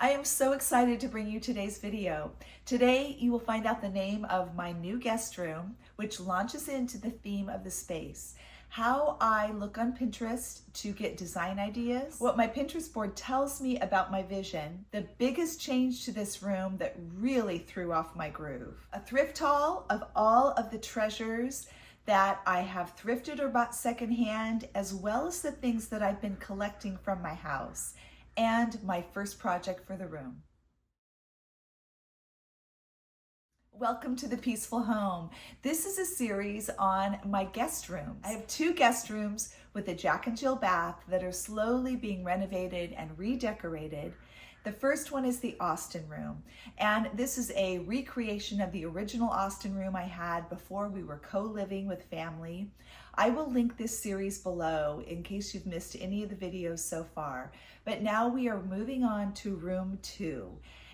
I am so excited to bring you today's video. Today, you will find out the name of my new guest room, which launches into the theme of the space, how I look on Pinterest to get design ideas, what my Pinterest board tells me about my vision, the biggest change to this room that really threw off my groove, a thrift haul of all of the treasures that I have thrifted or bought secondhand, as well as the things that I've been collecting from my house, and my first project for the room. Welcome to the Peaceful Home. This is a series on my guest rooms. I have two guest rooms with a Jack and Jill bath that are slowly being renovated and redecorated. The first one is the Austen room, and this is a recreation of the original Austen room I had before we were co-living with family. I will link this series below in case you've missed any of the videos so far, but now we are moving on to room 2.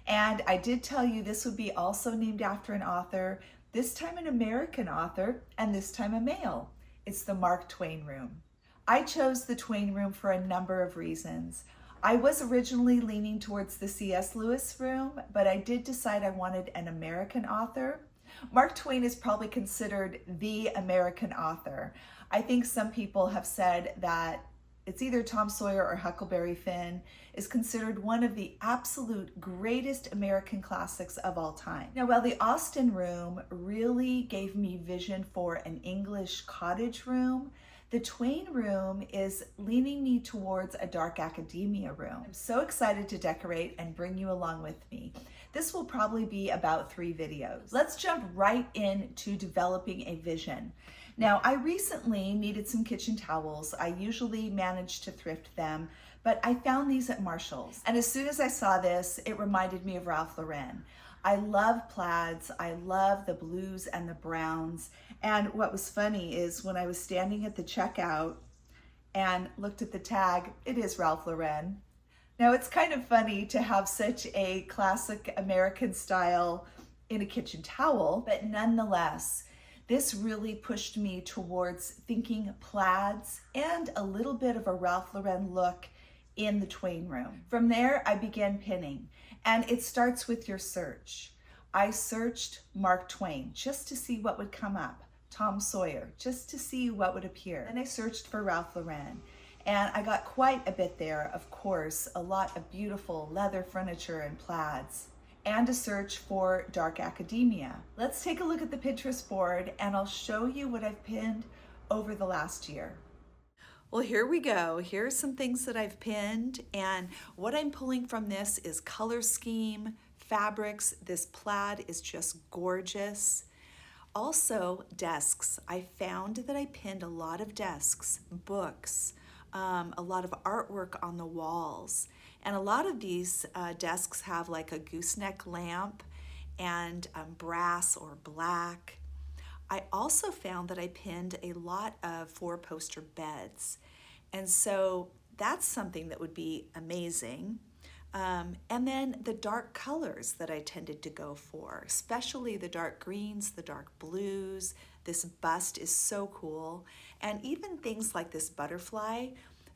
And I did tell you this would be also named after an author, this time an American author, and this time a male. It's the Mark Twain Room. I chose the Twain Room for a number of reasons. I was originally leaning towards the C.S. Lewis room, but I did decide I wanted an American author. Mark Twain is probably considered the American author. I think some people have said that it's either Tom Sawyer or Huckleberry Finn is considered one of the absolute greatest American classics of all time. Now, while the Austen room really gave me vision for an English cottage room, the Twain room is leaning me towards a dark academia room. I'm so excited to decorate and bring you along with me. This will probably be about 3 videos. Let's jump right into developing a vision. Now, I recently needed some kitchen towels. I usually manage to thrift them, but I found these at Marshall's. And as soon as I saw this, it reminded me of Ralph Lauren. I love plaids, I love the blues and the browns. And what was funny is when I was standing at the checkout and looked at the tag, it is Ralph Lauren. Now it's kind of funny to have such a classic American style in a kitchen towel, but nonetheless, this really pushed me towards thinking plaids and a little bit of a Ralph Lauren look in the Twain room. From there, I began pinning, and it starts with your search. I searched Mark Twain just to see what would come up, Tom Sawyer, just to see what would appear. Then I searched for Ralph Lauren, and I got quite a bit there, of course, a lot of beautiful leather furniture and plaids, and a search for dark academia. Let's take a look at the Pinterest board, and I'll show you what I've pinned over the last year. Well, here we go. Here's some things that I've pinned, and what I'm pulling from this is color scheme, fabrics. This plaid is just gorgeous. Also, desks. I found that I pinned a lot of desks, books, a lot of artwork on the walls. And a lot of these desks have like a gooseneck lamp and brass or black. I also found that I pinned a lot of 4-poster beds. And so that's something that would be amazing. And then the dark colors that I tended to go for, especially the dark greens, the dark blues. This bust is so cool. And even things like this butterfly,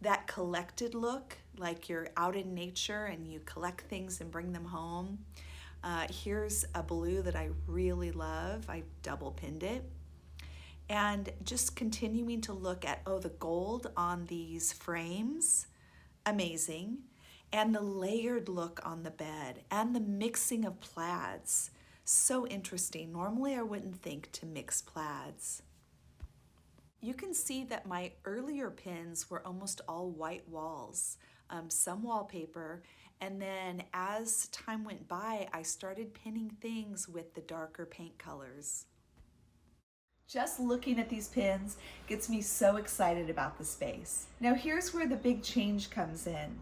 that collected look, like you're out in nature and you collect things and bring them home. Here's a blue that I really love. I double pinned it. And just continuing to look at, oh, the gold on these frames, amazing. And the layered look on the bed and the mixing of plaids, so interesting. Normally I wouldn't think to mix plaids. You can see that my earlier pins were almost all white walls, some wallpaper, and then as time went by, I started pinning things with the darker paint colors. Just looking at these pins gets me so excited about the space. Now here's where the big change comes in.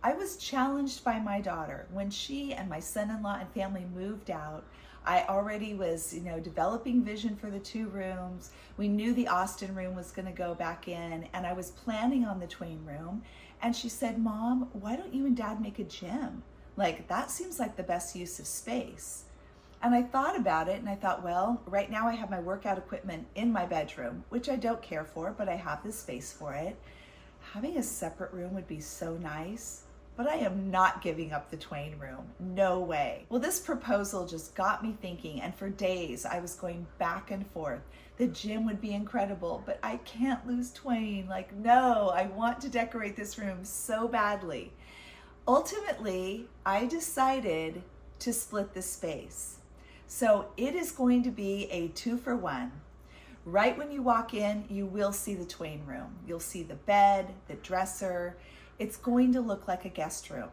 I was challenged by my daughter. When she and my son-in-law and family moved out, I already was, developing vision for the 2 rooms. We knew the Austen room was gonna go back in, and I was planning on the Twain room. And she said, Mom, why don't you and Dad make a gym? Like, that seems like the best use of space. And I thought about it, and I thought, well, right now I have my workout equipment in my bedroom, which I don't care for, but I have the space for it. Having a separate room would be so nice. but I am not giving up the Twain Room. No way. Well, this proposal just got me thinking, and for days I was going back and forth. The gym would be incredible, but I can't lose Twain. Like, no, I want to decorate this room so badly. Ultimately, I decided to split the space. So it is going to be a 2-for-1. Right when you walk in, you will see the Twain Room. You'll see the bed, the dresser. It's going to look like a guest room.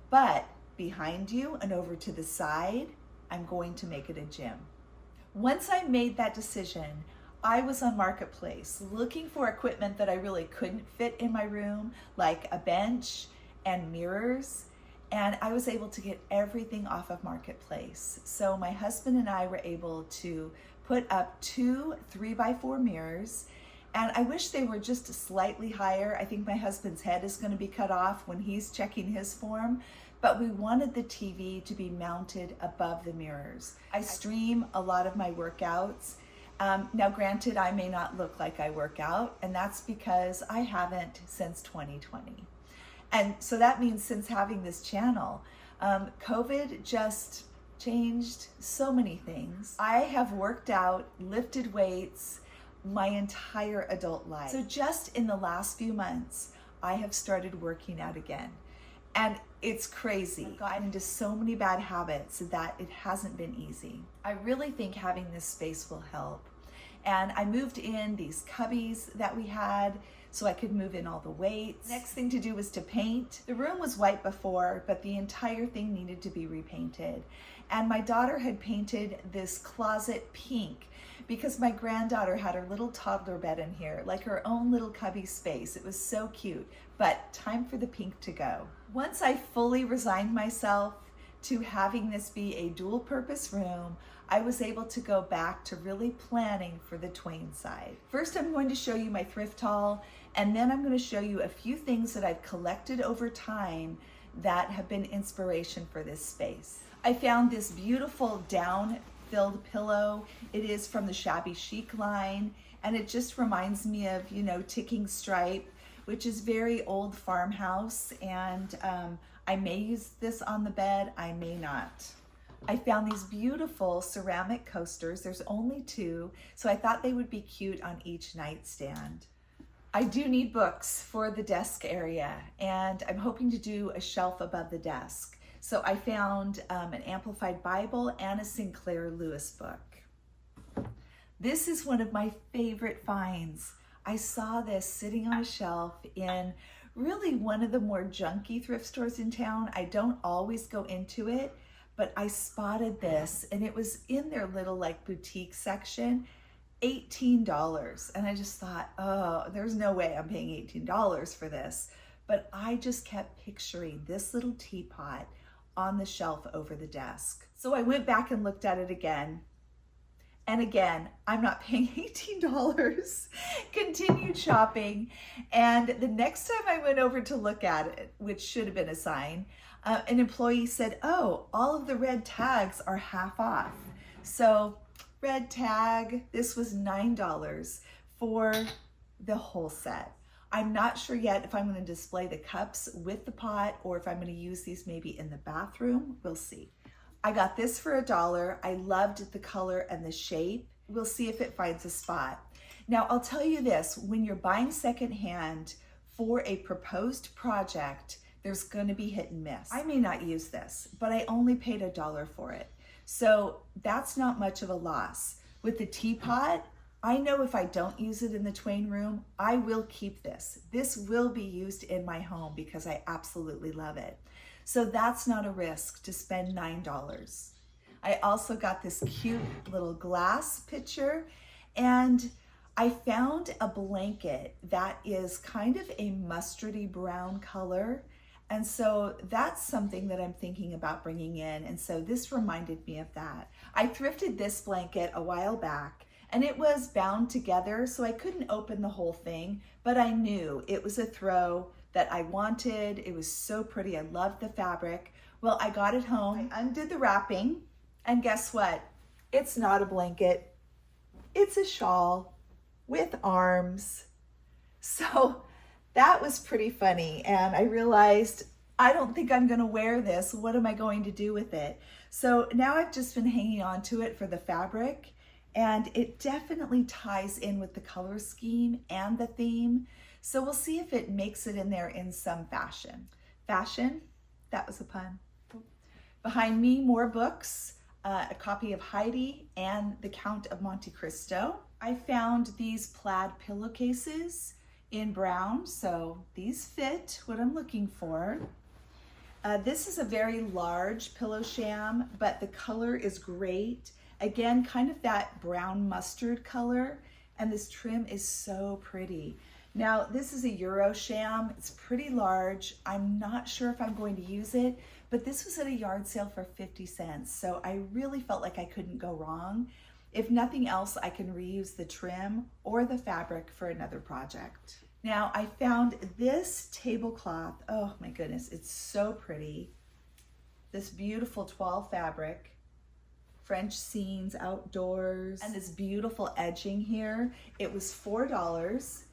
But behind you and over to the side, I'm going to make it a gym. Once I made that decision, I was on Marketplace looking for equipment that I really couldn't fit in my room, like a bench and mirrors. And I was able to get everything off of Marketplace. So my husband and I were able to put up 2 3x4 mirrors. And I wish they were just slightly higher. I think my husband's head is going to be cut off when he's checking his form. But we wanted the TV to be mounted above the mirrors. I stream a lot of my workouts. Now, granted, I may not look like I work out, and that's because I haven't since 2020. And so that means since having this channel, COVID just changed so many things. I have worked out, lifted weights my entire adult life. So just in the last few months, I have started working out again. And it's crazy. I've gotten into so many bad habits that it hasn't been easy. I really think having this space will help. And I moved in these cubbies that we had so I could move in all the weights. Next thing to do was to paint. The room was white before, but the entire thing needed to be repainted. And my daughter had painted this closet pink because my granddaughter had her little toddler bed in here, like her own little cubby space. It was so cute, but time for the pink to go. Once I fully resigned myself to having this be a dual purpose room, I was able to go back to really planning for the Twain side. First, I'm going to show you my thrift haul, and then I'm going to show you a few things that I've collected over time that have been inspiration for this space. I found this beautiful down-filled pillow. It is from the Shabby Chic line, and it just reminds me of, you know, Ticking Stripe, which is very old farmhouse, and I may use this on the bed, I may not. I found these beautiful ceramic coasters. There's only 2, so I thought they would be cute on each nightstand. I do need books for the desk area, and I'm hoping to do a shelf above the desk. So I found an Amplified Bible and a Sinclair Lewis book. This is one of my favorite finds. I saw this sitting on a shelf in really one of the more junky thrift stores in town. I don't always go into it, but I spotted this and it was in their little like boutique section, $18. And I just thought, oh, there's no way I'm paying $18 for this. But I just kept picturing this little teapot on the shelf over the desk. So I went back and looked at it again. And again, I'm not paying $18. Continued shopping. And the next time I went over to look at it, which should have been a sign, an employee said, oh, all of the red tags are half off. So red tag, this was $9 for the whole set. I'm not sure yet if I'm going to display the cups with the pot or if I'm going to use these maybe in the bathroom. We'll see. I got this for $1. I loved the color and the shape. We'll see if it finds a spot. Now, I'll tell you this, when you're buying secondhand for a proposed project, there's going to be hit and miss. I may not use this, but I only paid $1 for it. So that's not much of a loss. With the teapot, I know if I don't use it in the Twain Room, I will keep this. This will be used in my home because I absolutely love it. So that's not a risk to spend $9. I also got this cute little glass pitcher, and I found a blanket that is kind of a mustardy brown color. And so that's something that I'm thinking about bringing in. And so this reminded me of that. I thrifted this blanket a while back, and it was bound together, so I couldn't open the whole thing, but I knew it was a throw that I wanted. It was so pretty. I loved the fabric. Well, I got it home, I undid the wrapping, and guess what? It's not a blanket. It's a shawl with arms. So that was pretty funny. And I realized I don't think I'm gonna wear this. What am I going to do with it? So now I've just been hanging on to it for the fabric, and it definitely ties in with the color scheme and the theme. So we'll see if it makes it in there in some fashion. Fashion? That was a pun. Behind me, more books, a copy of Heidi and The Count of Monte Cristo. I found these plaid pillowcases in brown, so these fit what I'm looking for. This is a very large pillow sham, but the color is great. Again, kind of that brown mustard color, and this trim is so pretty. Now, this is a Euro sham. It's pretty large. I'm not sure if I'm going to use it, but this was at a yard sale for 50 cents, so I really felt like I couldn't go wrong. If nothing else, I can reuse the trim or the fabric for another project. Now, I found this tablecloth. Oh my goodness, it's so pretty. This beautiful toile fabric, French scenes outdoors, and this beautiful edging here. It was $4,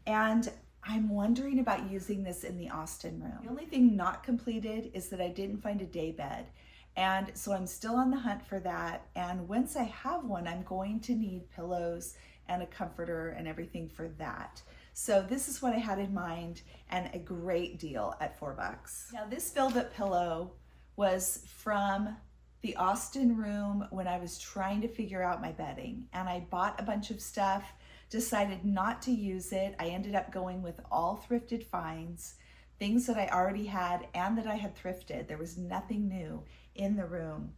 and I'm wondering about using this in the Austen room. The only thing not completed is that I didn't find a day bed. And so I'm still on the hunt for that. And once I have one, I'm going to need pillows and a comforter and everything for that. So this is what I had in mind, and a great deal at $4. Now this velvet pillow was from the Austen room when I was trying to figure out my bedding, and I bought a bunch of stuff, decided not to use it. I ended up going with all thrifted finds, things that I already had and that I had thrifted. There was nothing new in the room,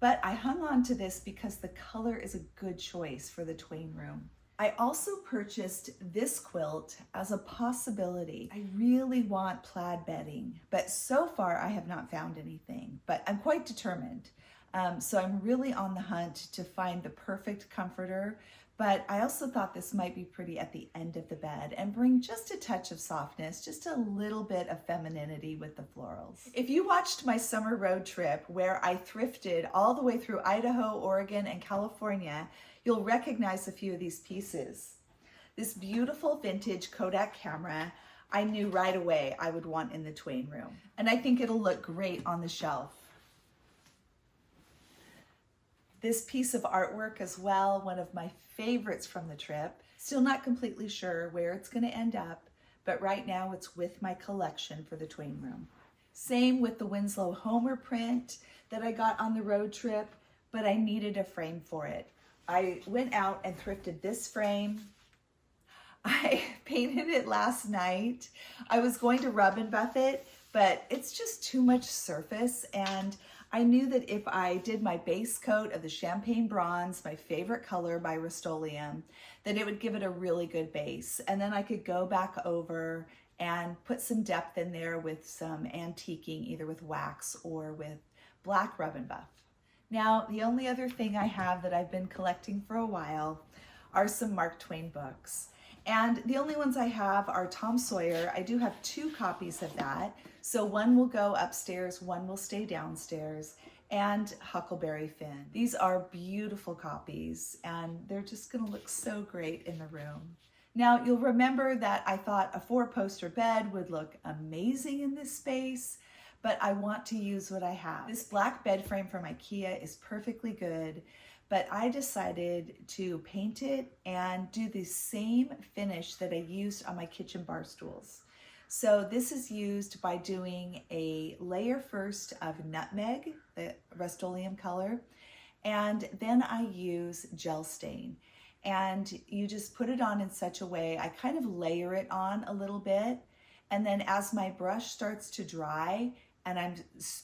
but I hung on to this because the color is a good choice for the Twain room. I also purchased this quilt as a possibility. I really want plaid bedding, but so far I have not found anything, but I'm quite determined. So I'm really on the hunt to find the perfect comforter, but I also thought this might be pretty at the end of the bed and bring just a touch of softness, just a little bit of femininity with the florals. If you watched my summer road trip where I thrifted all the way through Idaho, Oregon, and California, you'll recognize a few of these pieces. This beautiful vintage Kodak camera, I knew right away I would want in the Twain room. And I think it'll look great on the shelf. This piece of artwork as well, one of my favorites from the trip. Still not completely sure where it's gonna end up, but right now it's with my collection for the Twain room. Same with the Winslow Homer print that I got on the road trip, but I needed a frame for it. I went out and thrifted this frame. I painted it last night. I was going to rub and buff it, but it's just too much surface, and I knew that if I did my base coat of the Champagne Bronze, my favorite color by Rust-Oleum, that it would give it a really good base. And then I could go back over and put some depth in there with some antiquing, either with wax or with black rub and buff. Now, the only other thing I have that I've been collecting for a while are some Mark Twain books. And the only ones I have are Tom Sawyer. I do have 2 copies of that. So one will go upstairs, one will stay downstairs, and Huckleberry Finn. These are beautiful copies, and they're just gonna look so great in the room. Now, you'll remember that I thought a 4-poster bed would look amazing in this space, but I want to use what I have. This black bed frame from IKEA is perfectly good, but I decided to paint it and do the same finish that I used on my kitchen bar stools. So this is used by doing a layer first of nutmeg, the Rust-Oleum color, and then I use gel stain. And you just put it on in such a way, I kind of layer it on a little bit, and then as my brush starts to dry, and I'm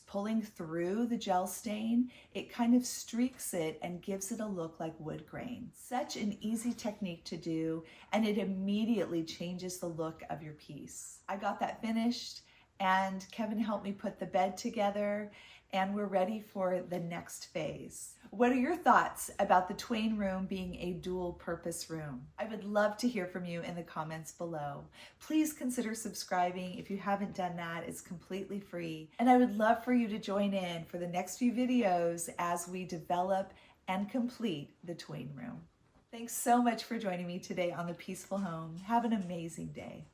pulling through the gel stain, it kind of streaks it and gives it a look like wood grain. Such an easy technique to do, and it immediately changes the look of your piece. I got that finished, and Kevin helped me put the bed together, and we're ready for the next phase. What are your thoughts about the Twain room being a dual purpose room? I would love to hear from you in the comments below. Please consider subscribing if you haven't done that. It's completely free. And I would love for you to join in for the next few videos as we develop and complete the Twain room. Thanks so much for joining me today on The Peaceful Home. Have an amazing day.